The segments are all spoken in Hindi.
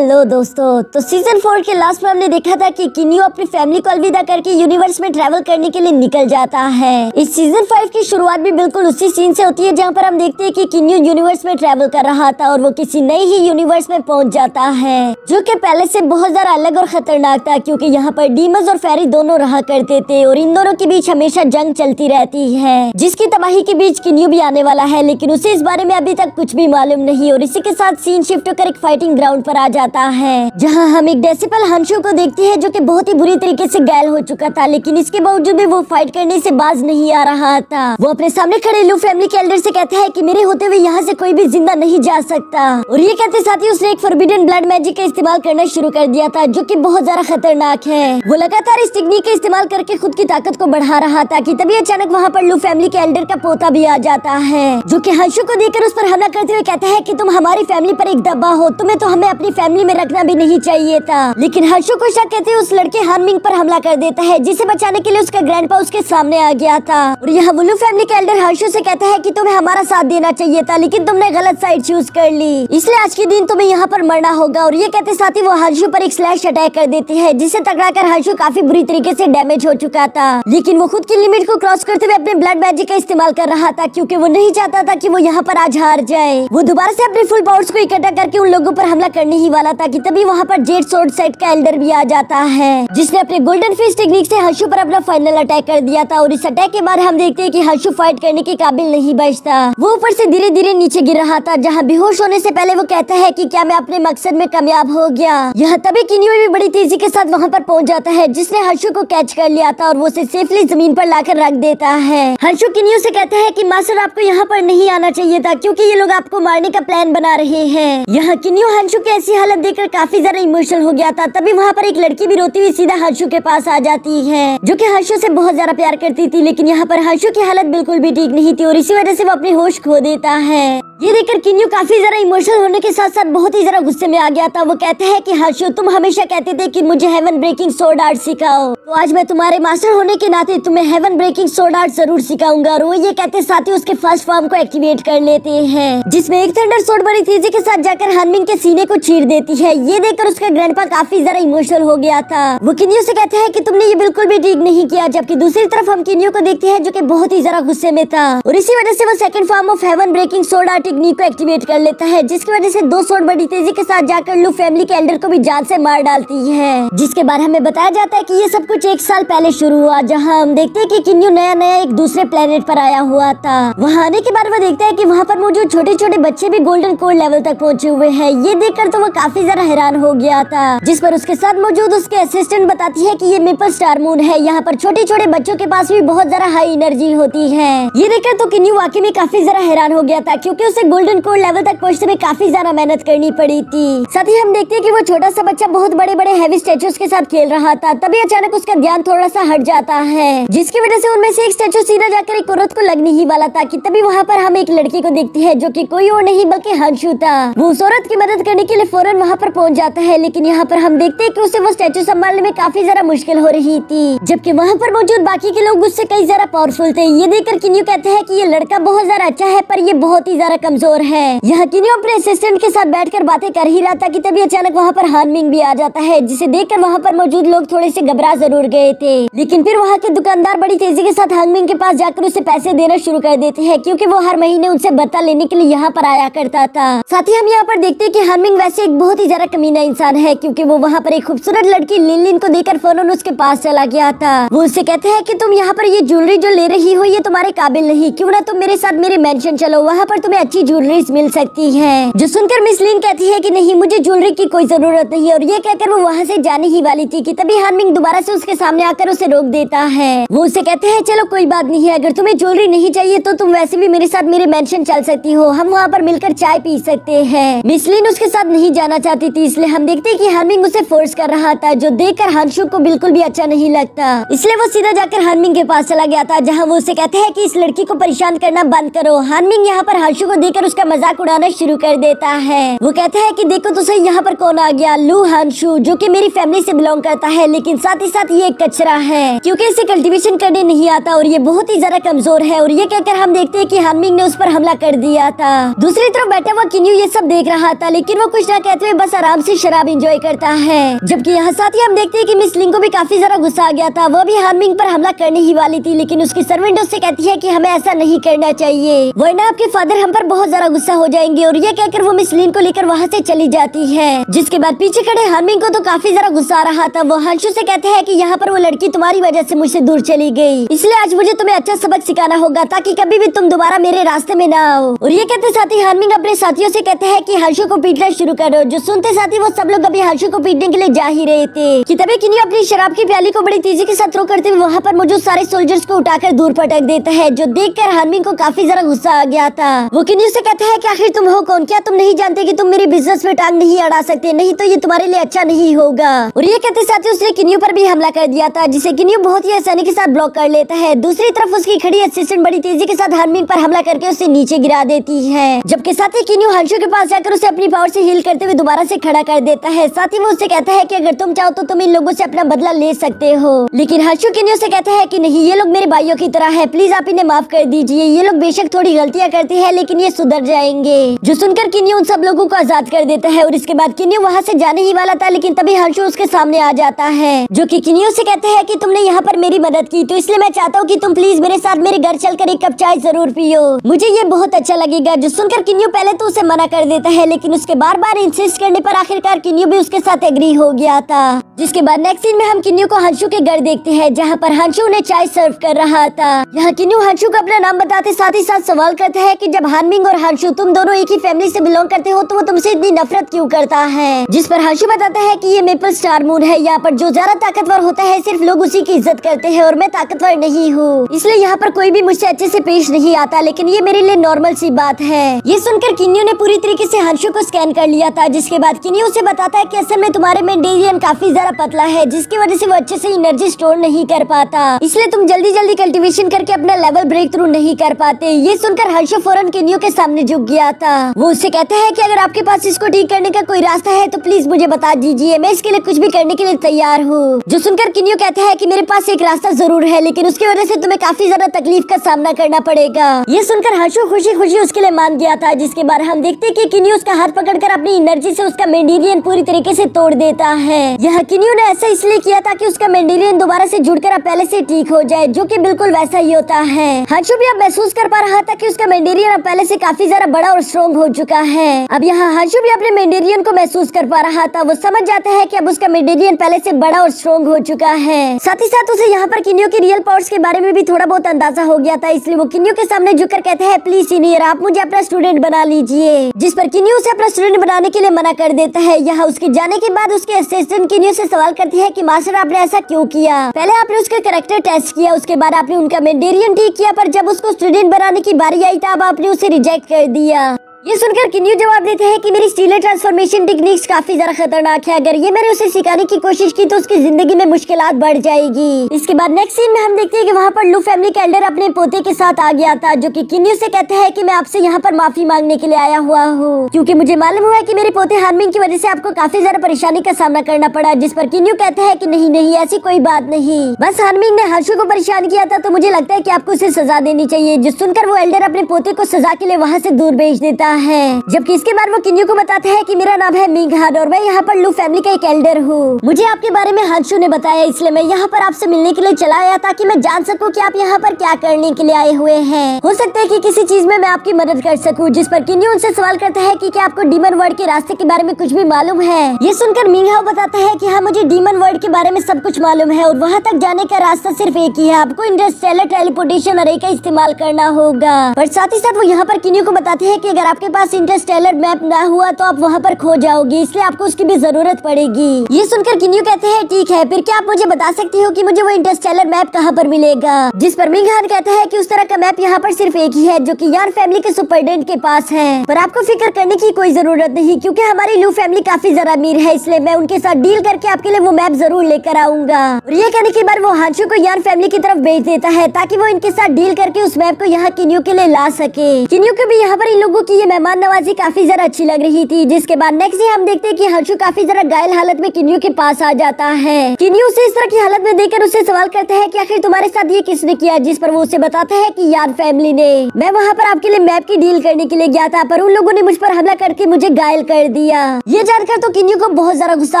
हेलो दोस्तों, तो सीजन 4 के लास्ट में हमने देखा था कि किन्यू अपनी फैमिली को अलविदा करके यूनिवर्स में ट्रैवल करने के लिए निकल जाता है। इस सीजन 5 की शुरुआत भी बिल्कुल उसी सीन से होती है जहां पर हम देखते हैं कि किन्यू यूनिवर्स में ट्रैवल कर रहा था और वो किसी नई ही यूनिवर्स में पहुंच जाता है, जो कि पहले से बहुत ज्यादा अलग और खतरनाक था, क्योंकि यहाँ पर डीमंस और फेरी दोनों रहा करते थे और इन दोनों के बीच हमेशा जंग चलती रहती है, जिसकी तबाही के बीच किन्यू भी आने वाला है, लेकिन उसे इस बारे में अभी तक कुछ भी मालूम नहीं। और इसी के साथ सीन शिफ्ट होकर एक फाइटिंग ग्राउंड पर आ जाता है, जहां हम एक डेसिपल हंशु को देखते हैं जो कि बहुत ही बुरी तरीके से घायल हो चुका था, लेकिन इसके बावजूद भी वो फाइट करने से बाज नहीं आ रहा था। वो अपने सामने खड़े लू फैमिली के एल्डर से कहता है कि मेरे होते हुए यहाँ से कोई भी जिंदा नहीं जा सकता, और ये कहते साथ ही उसने एक फॉरबिडन ब्लड मैजिक का इस्तेमाल करना शुरू कर दिया था, जो कि बहुत ज्यादा खतरनाक है। वो लगातार इस टेक्निक का इस्तेमाल करके खुद की ताकत को बढ़ा रहा था कि तभी अचानक वहाँ पर लू फैमिली के एल्डर का पोता भी आ जाता है, जो कि हंशु को देखकर उस पर हमला करते हुए कहता है कि तुम हमारी फैमिली पर एक दबा हो, तुम्हें तो हमें अपनी फैमिली में रखना भी नहीं चाहिए था। लेकिन हंशु को शक कहते हुए उस लड़के हानमिंग पर हमला कर देता है, जिसे बचाने के लिए उसका ग्रैंडपा उसके सामने आ गया था। और यहाँ वुलू फैमिली के एल्डर हंशु से कहता है कि तुम्हें हमारा साथ देना चाहिए था, लेकिन तुमने गलत साइड चूज कर ली, इसलिए आज के दिन तुम्हें यहाँ पर मरना होगा। और ये कहते साथ ही वो हंशु पर एक स्लैश अटैक कर देते हैं, जिससे टकराकर हंशु काफी बुरी तरीके से डैमेज हो चुका था, लेकिन वो खुद की लिमिट को क्रॉस करते हुए अपने ब्लड मैजिक का इस्तेमाल कर रहा था, क्योंकि वो नहीं चाहता था कि वो यहाँ पर आज हार जाए। वो दोबारा से अपने फुल पावर्स को इकट्ठा करके उन लोगों पर हमला करने ही वाला था कि तभी वहाँ पर जेड सोर्ड सेट का एल्डर भी आ जाता है, जिसने अपने गोल्डन फिश टेक्निक से हंशु पर अपना फाइनल अटैक कर दिया था। और इस अटैक के बाद हम देखते हैं कि हंशु फाइट करने के काबिल नहीं बचता, वो ऊपर से धीरे धीरे नीचे गिर रहा था, जहाँ बेहोश होने से पहले वो कहता है कि क्या मैं अपने मकसद में कामयाब हो गया। यह तभी किन्यू भी बड़ी तेजी के साथ वहाँ पर पहुँच जाता है, जिसने हंशु को कैच कर लिया था और वो उसे सेफली जमीन पर लाकर रख देता है। हंशु किन्यू से कहता है कि मास्टर आपको यहाँ पर नहीं आना चाहिए था, क्योंकि ये लोग आपको मारने का प्लान बना रहे हैं। यहाँ किन्यू हंशु की ऐसी हालत देखकर काफी ज्यादा इमोशनल हो गया था। तभी वहाँ पर एक लड़की भी रोती हुई सीधा हंशु के पास आ जाती है, जो कि हंशु से बहुत ज्यादा प्यार करती थी, लेकिन यहाँ पर हंशु की हालत बिल्कुल भी ठीक नहीं थी और इसी वजह से वो अपने होश खो देता है। ये देखकर किन्यू काफी ज्यादा इमोशनल होने के साथ साथ बहुत ही ज्यादा गुस्से में आ गया था। वो कहता है कि हंशु तुम हमेशा कहते थे कि मुझे हेवन ब्रेकिंग सोर्ड आर्ट सिखाओ, तो आज मैं तुम्हारे मास्टर होने के नाते तुम्हें हेवन ब्रेकिंग सोर्ड आर्ट जरूर सिखाऊंगा। और वो ये कहते साथ ही उसके फर्स्ट फॉर्म को एक्टिवेट कर लेते हैं, जिसमें एक थंडर सोर्ड बड़ी तेजी के साथ जाकर हानमिंग के सीने को चीर देती है। ये देखकर उसका ग्रैंडपा काफी ज्यादा इमोशनल हो गया था। वो किन्यू से कहता है कि तुमने ये बिल्कुल भी ठीक नहीं किया, जबकि दूसरी तरफ हम किन्यू को देखते हैं जो कि बहुत ही ज्यादा गुस्से में था, और इसी वजह से वो second form of heaven breaking sword art technique को एक्टिवेट कर लेता है, जिसकी वजह से दो सोर्ड बड़ी तेजी के साथ जाकर लू फैमिली के एल्डर को भी जान से मार डालती है। जिसके बाद हमें बताया जाता है कि ये सब कुछ एक साल पहले शुरू हुआ, जहाँ हम देखते हैं कि किन्यू नया नया एक दूसरे प्लेनेट पर आया हुआ था। वहाँ आने के बाद वो देखता है कि वहाँ पर मौजूद छोटे छोटे बच्चे भी गोल्डन कोर लेवल तक पहुँचे हुए हैं। ये देखकर तो वो काफी ज्यादा हैरान हो गया था, जिस पर उसके साथ मौजूद उसके असिस्टेंट बताती है कि ये मेपल स्टार मून है, यहाँ पर छोटे छोटे बच्चों के पास भी बहुत ज्यादा हाई एनर्जी होती है। ये देखकर तो किन्यू वाकई में काफी ज्यादा हैरान हो गया था, क्योंकि उसे गोल्डन कोर लेवल तक पहुँचने में काफी ज्यादा मेहनत करनी पड़ी थी। साथ ही हम देखते हैं कि वो छोटा सा बच्चा बहुत बड़े बड़े हैवी स्टैचूज के साथ खेल रहा था, तभी अचानक उसका ध्यान थोड़ा सा हट जाता है, जिसकी वजह से उनमें से एक स्टैचू सीधा जाकर एक औरत को लगने ही वाला था कि तभी वहाँ पर हम एक लड़की को देखते हैं, जो कि कोई और नहीं बल्कि हंशु था। वो उस औरत की मदद करने के लिए फौरन वहाँ पर पहुँच जाता है, लेकिन यहाँ पर हम देखते हैं कि उसे वो स्टैचू संभालने में काफी ज्यादा मुश्किल हो रही थी, जबकि वहाँ पर मौजूद बाकी के लोग उससे कई ज्यादा पावरफुल थे। ये देखकर किन्यू कहता है कि ये लड़का बहुत ज्यादा अच्छा है, पर ये बहुत ही ज्यादा कमजोर है। यहाँ किन्यू अपने असिस्टेंट के साथ बैठकर बातें कर ही रहा था कि तभी अचानक वहाँ पर हानमिंग भी आ जाता है, जिसे देखकर वहाँ पर मौजूद लोग थोड़े से घबरा जरूर गए थे, लेकिन फिर वहाँ के दुकानदार बड़ी तेजी के साथ हानमिंग के पास जाकर उसे पैसे देना शुरू कर देते हैं, क्योंकि वो हर महीने उनसे बदला लेने के लिए यहाँ पर आया करता था। साथ ही हम यहाँ पर देखते हैं कि हानमिंग वैसे एक बहुत ही ज्यादा कमीना इंसान है, क्योंकि वो वहाँ पर एक खूबसूरत लड़की लिनलिन को देखकर फौरन उसके पास चला गया था। वो उससे कहते हैं कि तुम यहाँ पर ये ज्वेलरी जो ले रही हो ये तुम्हारे काबिल नहीं, क्यों ना तुम मेरे साथ मेरे मेंशन चलो, वहाँ पर तुम्हें अच्छी ज्वेलरी मिल सकती है। जो सुनकर मिस लिन कहती है कि नहीं, मुझे ज्वेलरी की कोई जरूरत नहीं, और ये कहकर वो वहाँ से जाने ही वाली थी कि तभी हानमिंग दोबारा से उसके सामने आकर उसे रोक देता है। वो उसे कहते हैं चलो कोई बात नहीं है, अगर तुम्हें ज्वेलरी नहीं चाहिए तो तुम वैसे भी मेरे साथ मेरे मेंशन चल सकती हो, हम वहाँ पर मिलकर चाय पी सकते हैं। मिस लिन उसके साथ नहीं जाना चाहती थी, इसलिए हम देखते हैं कि हानमिंग उसे फोर्स कर रहा था, जो देखकर हंशु को बिल्कुल भी अच्छा नहीं लगता, इसलिए वो सीधा जाकर हानमिंग के पास चला गया था, जहाँ वो उसे कहते हैं कि इस लड़की को परेशान करना बंद करो। हानमिंग यहाँ पर हंशु को देखकर उसका मजाक उड़ाना शुरू कर देता है। वो कहता है कि देखो तो सही यहाँ पर कौन आ गया, लू हानशु, जो कि मेरी फैमिली से बिलोंग करता है, लेकिन साथ ही साथ ये एक कचरा है क्योंकि इसे कल्टीवेशन करने नहीं आता और ये बहुत ही ज्यादा कमजोर है। और ये कहकर हम देखते हैं कि हानमिंग ने उस पर हमला कर दिया था। दूसरी तरफ बैठा हुआ किन्यू ये सब देख रहा था, लेकिन वो कुछ ना कहते हुए बस आराम से शराब एंजॉय करता है। जबकि यहाँ साथ ही हम देखते हैं कि मिस लिंग को भी काफी ज्यादा गुस्सा आ गया था। वो भी हानमिंग पर हमला करने ही वाली थी, लेकिन उसकी सर्वेंट उससे कहती है कि हमें ऐसा नहीं करना चाहिए, वरना आपके फादर हम पर बहुत ज्यादा गुस्सा हो जाएंगे। और ये कहकर वो मिस लिंग को लेकर वहाँ से चली जाती है। जिसके बाद पीछे खड़े हानमिंग को तो काफी ज्यादा गुस्सा आ रहा था। वो हानशु से कहते हैं कि यहाँ पर वो लड़की तुम्हारी वजह से मुझसे दूर चली गई, इसलिए आज मुझे तुम्हें अच्छा सबक सिखाना होगा ताकि कभी भी तुम दोबारा मेरे रास्ते में ना आओ। और ये कहते साथ ही हानमिंग अपने साथियों से कहते हैं कि हानशु को पीटना शुरू करो। जो सुनते साथ ही वो सब लोग अभी हानशु को पीटने के लिए जा ही रहे थे कि तभी किन्यू अपनी शराब की प्याली को बड़ी तेजी के साथ थ्रो करते हुए वहाँ पर मौजूद सारे सोल्जर्स को उठाकर दूर पटक देता है, जो देखकर हानमिंग को काफी ज्यादा गुस्सा आ गया था। वो किन्यू से कहता है कि आखिर तुम हो कौन, क्या तुम नहीं जानते कि तुम मेरी बिजनेस में टांग नहीं अड़ा सकते, नहीं तो ये तुम्हारे लिए अच्छा नहीं होगा। और ये कहते साथ ही उसने किन्यू पर भी हमला कर दिया था, जिसे किन्यू बहुत ही आसानी के साथ ब्लॉक कर लेता है। दूसरी तरफ उसकी खड़ी असिस्टेंट बड़ी तेजी के साथ हानमिंग पर हमला करके उसे नीचे गिरा देती है। जबकि साथ ही किन्यू हानशु के पास जाकर उसे अपनी पावर से हील करते हुए दोबारा से खड़ा कर देता है। साथ ही वो उससे कहता है कि अगर तुम चाहो तो तुम इन लोगों से अपना बदला ले सकते हो, लेकिन हानशु किन्यू से कहता है कि नहीं, ये लोग मेरे भाइयों की तरह है, प्लीज आप इन्हें माफ कर दीजिए। ये लोग बेशक थोड़ी गलतियां करते हैं, लेकिन ये सुधर जाएंगे। जो सुनकर किन्यू उन सब लोगों को आजाद कर देता है। और इसके बाद किन्यू वहाँ से जाने ही वाला था, लेकिन तभी हानशु उसके सामने आ जाता है, जो कि किन्यू से कहता है कि तुमने यहाँ पर मेरी मदद की, तो इसलिए मैं चाहता हूँ कि तुम प्लीज मेरे साथ मेरे घर चलकर एक कप चाय जरूर पियो, मुझे ये बहुत अच्छा लगेगा। जो सुनकर किन्यू पहले तो उसे मना कर देता है, लेकिन उसके बार बार इंसिस्ट करने पर आखिरकार किन्यू भी उसके साथ एग्री हो गया था। जिसके बाद नेक्स्ट सीन में हम किन्यू को हानशु के घर देखते हैं, जहाँ पर हानशु उन्हें चाय सर्व कर रहा था। यहाँ किन्यू हानशु को अपना नाम बताते साथ ही साथ सवाल करता है कि जब हानमिंग और हानशु तुम दोनों एक ही फैमिली से बिलोंग करते हो, तो वो तुमसे इतनी नफरत क्यों करता है। जिस पर हानशु बताता है कि ये मेपल स्टार मून है, यहाँ पर जो ज्यादा ताकतवर होता है सिर्फ लोग उसी की इज्जत करते हैं, और मैं ताकतवर नहीं हूँ, इसलिए यहाँ पर कोई भी मुझसे अच्छे से पेश नहीं आता, लेकिन ये मेरे लिए नॉर्मल सी बात है। ये सुनकर किन्यू ने पूरी तरीके से हानशु को स्कैन कर लिया था। जिसके बाद किन्यू उसे बताता है कि असल में तुम्हारे मेंडेरियन काफी ज्यादा पतला है, जिसकी वजह से वो अच्छे से एनर्जी स्टोर नहीं कर पाता, इसलिए तुम जल्दी जल्दी कल्टीवेशन करके अपना लेवल ब्रेक थ्रू नहीं कर पाते। ये सुनकर हानशु फौरन किन्यू के सामने झुक गया था। वो उससे कहता है कि अगर आपके पास इसको ठीक करने का कोई रास्ता है तो प्लीज मुझे बता दीजिए, मैं इसके लिए कुछ भी करने के लिए तैयार हूँ। जो सुनकर किन्यू कहता है कि मेरे पास एक रास्ता जरूर है, लेकिन उसकी वजह से तुम्हें काफी ज्यादा तकलीफ का सामना करना पड़ेगा। ये सुनकर हानशु खुशी खुशी उसके लिए मान गया था। जिसके बाद हम देखते हैं कि किन्यू उसका हाथ पकड़कर अपनी एनर्जी से उसका मेंडेरियन पूरी तरीके से तोड़ देता है। यह किन्यू ने ऐसा इसलिए किया था कि उसका मेंडेरियन दोबारा से जुड़कर अब पहले से ठीक हो जाए, जो कि बिल्कुल वैसा ही होता है। हानशु भी अब महसूस कर पा रहा था कि उसका मेंडेरियन अब पहले से काफी ज्यादा बड़ा और स्ट्रॉन्ग हो चुका है। अब यहाँ हानशु भी अपने मेंडेरियन को महसूस कर पा रहा था। वो समझ जाता है कि अब उसका मेंडेरियन पहले से बड़ा और स्ट्रॉन्ग हो चुका है। साथ ही साथ उसे यहाँ पर किन्यू की रियल पावर्स के बारे में भी थोड़ा बहुत अंदाजा हो गया था, इसलिए वो किन्यू के सामने झुककर कहता है प्लीज सीनियर आप मुझे अपना स्टूडेंट बना लीजिए। जिस पर किन्यू उसे अपना स्टूडेंट बनाने के लिए मना कर देता है। यहाँ उसके जाने के बाद उसके असिस्टेंट किन्यू से सवाल करती है कि मास्टर आपने ऐसा क्यों किया। पहले आपने उसका कैरेक्टर टेस्ट किया, उसके बाद आपने उनका मेंडेरियन ठीक किया, पर जब उसको स्टूडेंट बनाने की बारी आई तब आपने उसे रिजेक्ट कर दिया। ये सुनकर किन्यू जवाब देते हैं कि मेरी स्टीलर ट्रांसफॉर्मेशन टेक्निक्स काफी ज्यादा खतरनाक है, अगर ये मैंने उसे सिखाने की कोशिश की तो उसकी जिंदगी में मुश्किलात बढ़ जाएगी। इसके बाद नेक्स्ट सीन में हम देखते हैं कि वहाँ पर लू फैमिली का एल्डर अपने पोते के साथ आ गया था, जो कि किन्यू से कहता है कि मैं आपसे यहाँ पर माफी मांगने के लिए आया हुआ हूँ, क्योंकि मुझे मालूम हुआ है कि मेरे पोते हानमिंग की वजह से आपको काफी ज्यादा परेशानी का सामना करना पड़ा। जिस पर किन्यू कहता है कि नहीं नहीं ऐसी कोई बात नहीं, बस हानमिंग ने हानशु को परेशान किया था, तो मुझे लगता है कि आपको उसे सजा देनी चाहिए। जो सुनकर वो एल्डर अपने पोते को सजा के लिए वहाँ से दूर भेज देता है। जबकि इसके बाद वो किन्यू को बताता है कि मेरा नाम है मिंग हान और मैं यहाँ पर लू फैमिली का एक एल्डर हूँ। मुझे आपके बारे में हानशु ने बताया, इसलिए मैं यहाँ पर आपसे मिलने के लिए चला आया ताकि मैं जान सकूँ कि आप यहाँ पर क्या करने के लिए आए हुए हैं। हो सकता है कि किसी चीज में मैं आपकी मदद कर सकूँ। जिस पर किन्यू उनसे सवाल करता है कि क्या आपको डीमन वर्ल्ड के रास्ते के बारे में कुछ भी मालूम है। ये सुनकर मिंग हान बताता है कि हाँ मुझे डीमन वर्ल्ड के बारे में सब कुछ मालूम है और वहाँ तक जाने का रास्ता सिर्फ एक ही है, आपको इंटरस्टेलर टेलीपोर्टेशन अरे का इस्तेमाल करना होगा। पर साथ ही साथ वो यहाँ पर किन्यू को बताते हैं कि अगर आपको आपके पास इंटरस्टेलर मैप ना हुआ तो आप वहाँ पर खो जाओगी, इसलिए आपको उसकी भी जरूरत पड़ेगी। ये सुनकर किन्यू कहते हैं ठीक है, फिर क्या आप मुझे बता सकती हो कि मुझे वो इंटरस्टेलर मैप कहाँ पर मिलेगा? जिस पर मिंग हान कहता है कि उस तरह का मैप यहाँ पर सिर्फ एक ही है जो कि यान फैमिली के सुपरडेंट के पास है, पर आपको फिक्र करने की कोई जरूरत नहीं क्योंकि हमारी लू फैमिली काफी जरा अमीर है, इसलिए मैं उनके साथ डील करके आपके लिए वो मैप जरूर लेकर आऊंगा। और ये कहने के बाद वो हांशु को यान फैमिली की तरफ भेज देता है ताकि वो इनके साथ डील करके उस मैप को यहाँ किन्यू के लिए ला सके। किन्यू को भी यहाँ पर इन लोगों की ये मेहमान नवाजी काफी जरा अच्छी लग रही थी। जिसके बाद नेक्स्ट डे हम देखते हैं कि हांशु काफी जरा घायल हालत में किन्यू के पास आ जाता है। किन्यू उसे इस तरह की हालत में देखकर उससे सवाल करता है कि आखिर तुम्हारे साथ ये किसने किया, जिस पर वो उसे बताता है कि यान फैमिली ने। मैं वहाँ पर आपके लिए मैप की डील करने के लिए गया था पर उन लोगों ने मुझ पर हमला करके मुझे घायल कर दिया। ये जानकर तो किन्यू को बहुत ज्यादा गुस्सा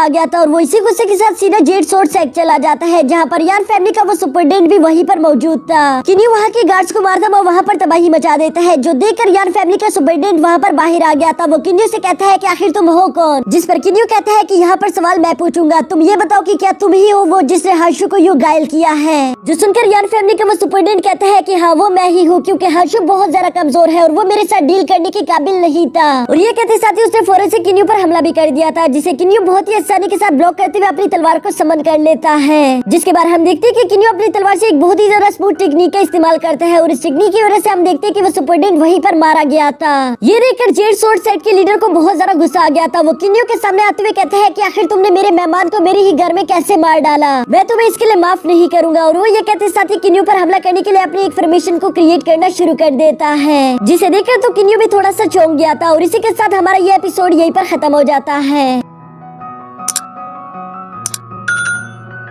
आ गया था और वो इसी गुस्से के साथ सीधा जेट सोर्स सेट चला जाता है जहाँ पर यान फैमिली का वो सुपरडेंट भी वहीं पर मौजूद था। किन्यू वहाँ के गार्ड्स को मारता वो वहाँ पर तबाही मचा देता है, जो देखकर यान फैमिली का सुपरडेंट वहाँ पर बाहर आ गया था। वो किन्यू से कहता है कि आखिर तुम हो कौन, जिस पर किन्यू कहता है कि यहाँ पर सवाल मैं पूछूंगा, तुम ये बताओ कि क्या तुम ही हो वो जिसने हांशु को यूं घायल किया है? जो सुनकर यान फैमिली का वो सुपरडेंट कहता है कि हाँ वो मैं ही हूँ क्योंकि हांशु बहुत ज्यादा कमजोर है और वो मेरे साथ डील करने के काबिल नहीं था। और ये कहते साथ ही उसने फौरन से किन्यू पर हमला भी कर दिया था, जिसे किन्यू बहुत ही आसानी के साथ ब्लॉक करते हुए अपनी तलवार को समन कर लेता है। जिसके बाद हम देखते हैं कि किन्यू अपनी तलवार से एक बहुत ही ज्यादा स्मूथ टेक्निक का इस्तेमाल करता है और इस टेक्निक की वजह से हम देखते हैं कि वो सुपरडेंट वहीं पर मारा गया था। ये देखकर जेट सोर्स सेट के लीडर को बहुत ज्यादा गुस्सा आ गया था। वो किन्यू के सामने आते हुए कहता है कि आखिर तुमने मेरे मेहमान को मेरे ही घर में कैसे मार डाला, मैं तुम्हें इसके लिए माफ नहीं करूंगा। और वो ये कहते साथ ही किन्यू पर हमला करने के लिए अपनी एक फॉर्मेशन को क्रिएट करना शुरू कर देता है, जिसे देखकर तो किन्यू भी थोड़ा सा चौंक गया था। और इसी के साथ हमारा ये एपिसोड यहीं पर खत्म हो जाता है।